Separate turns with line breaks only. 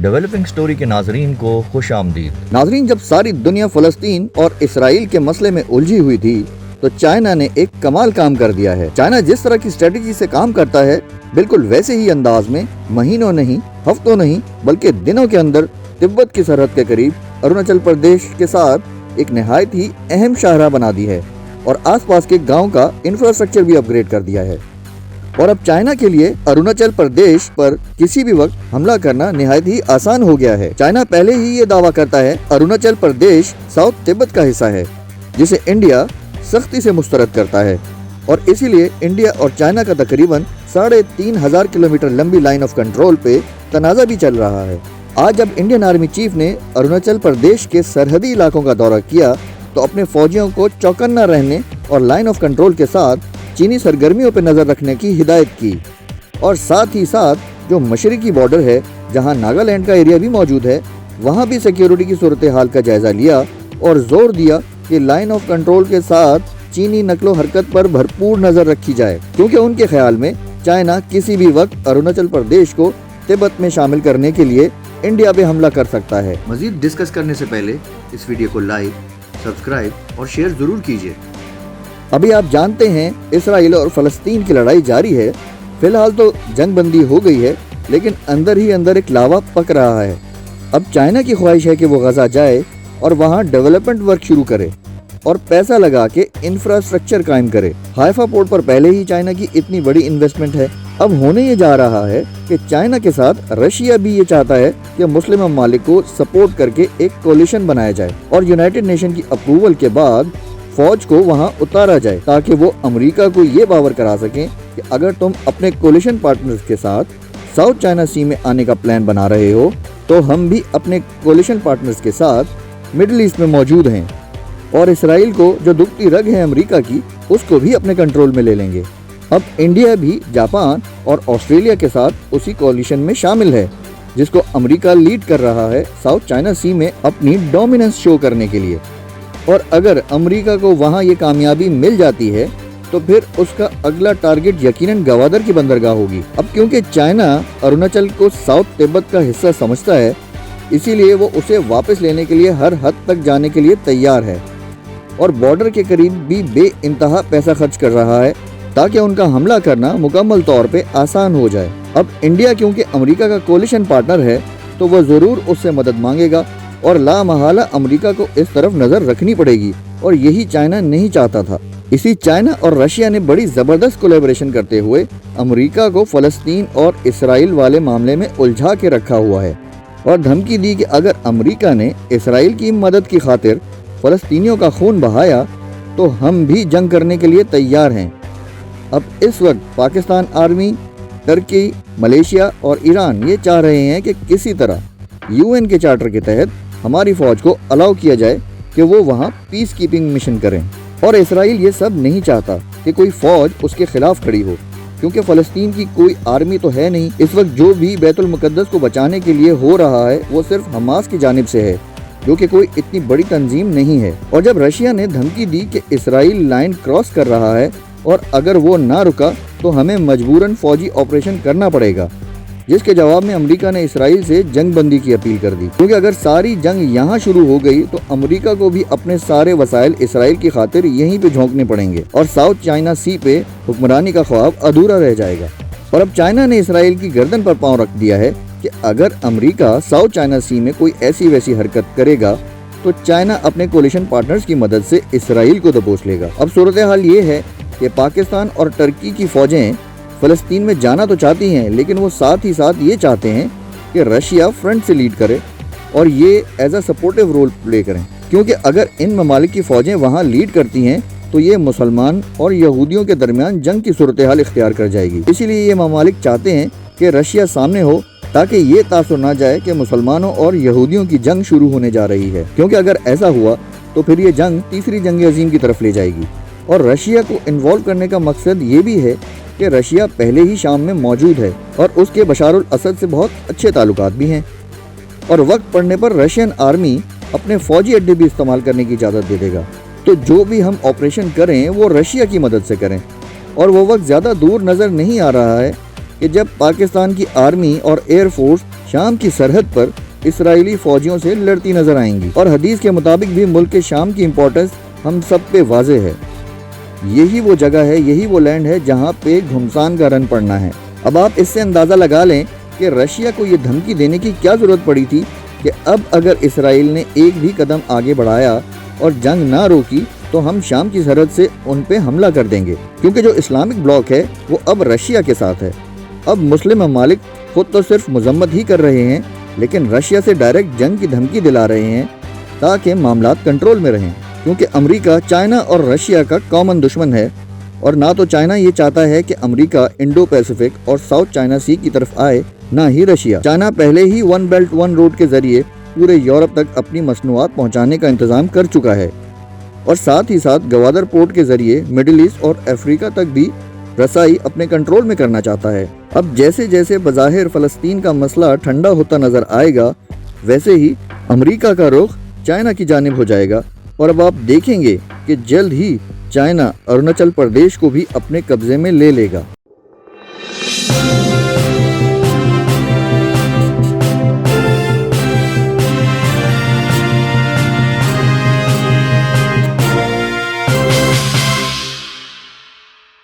Developing story के नाजरीन को खुश आमदीद।
नाजरीन, जब सारी दुनिया फलस्तीन और इसराइल के मसले में उलझी हुई थी तो चाइना ने एक कमाल काम कर दिया है। चाइना जिस तरह की स्ट्रेटेजी से काम करता है, बिल्कुल वैसे ही अंदाज में महीनों नहीं, हफ्तों नहीं, बल्कि दिनों के अंदर तिब्बत की सरहद के करीब अरुणाचल प्रदेश के साथ एक निहायत ही अहम शाहराह बना दी है और आसपास के गांव का इंफ्रास्ट्रक्चर भी अपग्रेड कर दिया है। और अब चाइना के लिए अरुणाचल प्रदेश पर किसी भी वक्त हमला करना निहायत ही आसान हो गया है। चाइना पहले ही ये दावा करता है अरुणाचल प्रदेश साउथ तिब्बत का हिस्सा है, जिसे इंडिया सख्ती से मुस्तरद करता है और इसीलिए इंडिया और चाइना का तकरीबन 3,500 किलोमीटर लंबी लाइन ऑफ कंट्रोल पे तनाज़ा भी चल रहा है। आज जब इंडियन आर्मी चीफ ने अरुणाचल प्रदेश के सरहदी इलाकों का दौरा किया तो अपने फौजियों को चौकन्ना रहने और लाइन ऑफ कंट्रोल के साथ चीनी सरगर्मियों पर नजर रखने की हिदायत की और साथ ही साथ जो मशरकी बॉर्डर है जहां नागालैंड का एरिया भी मौजूद है, वहां भी सिक्योरिटी की सूरत हाल का जायजा लिया और जोर दिया कि लाइन ऑफ कंट्रोल के साथ चीनी नकलो हरकत पर भरपूर नजर रखी जाए, क्योंकि उनके ख्याल में चाइना किसी भी वक्त अरुणाचल प्रदेश को तिब्बत में शामिल करने के लिए इंडिया पे हमला कर सकता है।
मजीद डिस्कस करने से पहले इस वीडियो को लाइक, सब्सक्राइब और शेयर जरूर कीजिए।
अभी आप जानते हैं इसराइल और फलस्तीन की लड़ाई जारी है। फिलहाल तो जंग बंदी हो गई है, लेकिन अंदर ही अंदर एक लावा पक रहा है। अब चाइना की ख्वाहिश है कि वो गजा जाए और वहाँ डेवलपमेंट वर्क शुरू करे और पैसा लगा के इंफ्रास्ट्रक्चर कायम करे। हाइफा पोर्ट पर पहले ही चाइना की इतनी बड़ी इन्वेस्टमेंट है। अब होने ये जा रहा है कि चाइना के साथ रशिया भी ये चाहता है कि मुस्लिम ममालिक को सपोर्ट करके एक कोलिशन बनाया जाए और यूनाइटेड नेशन की अप्रूवल के बाद फौज को वहां उतारा जाए, ताकि वो अमेरिका को ये बावर करा सकें कि अगर तुम अपने कोलिशन पार्टनर्स के साथ साउथ चाइना सी में आने का प्लान बना रहे हो तो हम भी अपने कोलिशन पार्टनर्स के साथ मिडिल ईस्ट में मौजूद हैं और इसराइल को जो दुखती रग है अमेरिका की, उसको भी अपने कंट्रोल में ले लेंगे। अब इंडिया भी जापान और ऑस्ट्रेलिया के साथ उसी कोलिशन में शामिल है, जिसको अमेरिका लीड कर रहा है साउथ चाइना सी में अपनी डोमिनेंस शो करने के लिए। और अगर अमेरिका को वहां ये कामयाबी मिल जाती है तो फिर उसका अगला टारगेट यकीनन गवादर की बंदरगाह होगी। अब क्योंकि चाइना अरुणाचल को साउथ तिब्बत का हिस्सा समझता है, इसीलिए वो उसे वापस लेने के लिए हर हद तक जाने के लिए तैयार है और बॉर्डर के करीब भी बेइंतहा पैसा खर्च कर रहा है ताकि उनका हमला करना मुकम्मल तौर पे आसान हो जाए। अब इंडिया क्योंकि अमेरिका का कोलिशन पार्टनर है तो वह ज़रूर उससे मदद मांगेगा और लामहला अमेरिका को इस तरफ नजर रखनी पड़ेगी और यही चाइना नहीं चाहता था। इसी चाइना और रशिया ने बड़ी जबरदस्त कोलैबोरेशन करते हुए अमेरिका को फलस्तीन और इसराइल वाले मामले में उलझा के रखा हुआ है और धमकी दी कि अगर अमेरिका ने इसराइल की मदद की खातिर फलस्तीनियों का खून बहाया तो हम भी जंग करने के लिए तैयार हैं। अब इस वक्त पाकिस्तान आर्मी, टर्की, मलेशिया और ईरान ये चाह रहे हैं कि किसी तरह UN के चार्टर के तहत हमारी फौज को अलाउ किया जाए कि वो वहाँ पीस कीपिंग मिशन करें और इसराइल ये सब नहीं चाहता कि कोई फौज उसके खिलाफ खड़ी हो, क्योंकि फलस्तीन की कोई आर्मी तो है नहीं। इस वक्त जो भी बैतुल मुकद्दस को बचाने के लिए हो रहा है वो सिर्फ हमास की जानिब से है, जो कि कोई इतनी बड़ी तंजीम नहीं है। और जब रशिया ने धमकी दी कि इसराइल लाइन क्रॉस कर रहा है और अगर वो ना रुका तो हमें मजबूरन फौजी ऑपरेशन करना पड़ेगा, जिसके जवाब में अमेरिका ने इसराइल से जंग बंदी की अपील कर दी, क्योंकि अगर सारी जंग यहाँ शुरू हो गई तो अमेरिका को भी अपने सारे वसाइल इसराइल की खातिर यहीं पे झोंकने पड़ेंगे और साउथ चाइना सी पे हुक्मरानी का ख्वाब अधूरा रह जाएगा। और अब चाइना ने इसराइल की गर्दन पर पांव रख दिया है कि अगर अमेरिका साउथ चाइना सी में कोई ऐसी वैसी हरकत करेगा तो चाइना अपने कोलिशन पार्टनर्स की मदद से इसराइल को दबोच लेगा। अब सूरत हाल ये है कि पाकिस्तान और टर्की की फौजें फलस्तीन में जाना तो चाहती हैं, लेकिन वो साथ ही साथ ये चाहते हैं कि रशिया फ्रंट से लीड करे और ये as a supportive role play करें, क्योंकि अगर इन ममालिक की फौजें वहाँ लीड करती हैं तो ये मुसलमान और यहूदियों के दरमियान जंग की सूरत हाल इख्तियार कर जाएगी। इसीलिए ये ममालिक चाहते हैं कि रशिया सामने हो ताकि ये तासुर ना जाए कि मुसलमानों और यहूदियों की जंग शुरू होने जा रही है, क्योंकि अगर ऐसा हुआ तो फिर ये जंग तीसरी जंग अजीम की तरफ ले जाएगी। और रशिया को इन्वॉल्व करने का मकसद ये भी है कि रशिया पहले ही शाम में मौजूद है और उसके बशार उल असद से बहुत अच्छे ताल्लुकात भी हैं और वक्त पड़ने पर रशियन आर्मी अपने फौजी अड्डे भी इस्तेमाल करने की इजाज़त दे देगा। तो जो भी हम ऑपरेशन करें वो रशिया की मदद से करें और वो वक्त ज़्यादा दूर नज़र नहीं आ रहा है کہ جب پاکستان کی آرمی اور ایئر فورس شام کی سرحد پر اسرائیلی فوجیوں سے لڑتی نظر آئیں گی، اور حدیث کے مطابق بھی ملک شام کی امپورٹنس ہم سب پہ واضح ہے۔ یہی وہ جگہ ہے، یہی وہ لینڈ ہے جہاں پہ گھمسان کا رن پڑنا ہے۔ اب آپ اس سے اندازہ لگا لیں کہ رشیا کو یہ دھمکی دینے کی کیا ضرورت پڑی تھی کہ اب اگر اسرائیل نے ایک بھی قدم آگے بڑھایا اور جنگ نہ روکی تو ہم شام کی سرحد سے ان پہ حملہ کر دیں گے، کیونکہ جو اسلامک بلاک ہے وہ اب رشیا کے ساتھ ہے۔ اب مسلم ممالک خود تو صرف مذمت ہی کر رہے ہیں، لیکن رشیا سے ڈائریکٹ جنگ کی دھمکی دلا رہے ہیں تاکہ معاملات کنٹرول میں رہیں، کیونکہ امریکہ چائنا اور رشیا کا کامن دشمن ہے، اور نہ تو چائنا یہ چاہتا ہے کہ امریکہ انڈو پیسیفک اور ساؤتھ چائنا سی کی طرف آئے، نہ ہی رشیا۔ چائنا پہلے ہی ون بیلٹ ون روڈ کے ذریعے پورے یورپ تک اپنی مصنوعات پہنچانے کا انتظام کر چکا ہے، اور ساتھ ہی ساتھ گوادر پورٹ کے ذریعے مڈل ایسٹ اور افریقہ تک بھی رسائی اپنے کنٹرول میں کرنا چاہتا ہے۔ اب جیسے جیسے بظاہر فلسطین کا مسئلہ ٹھنڈا ہوتا نظر آئے گا، ویسے ہی امریکہ کا رخ چائنا کی جانب ہو جائے گا، اور اب آپ دیکھیں گے کہ جلد ہی چائنا اروناچل پردیش کو بھی اپنے قبضے میں لے لے گا۔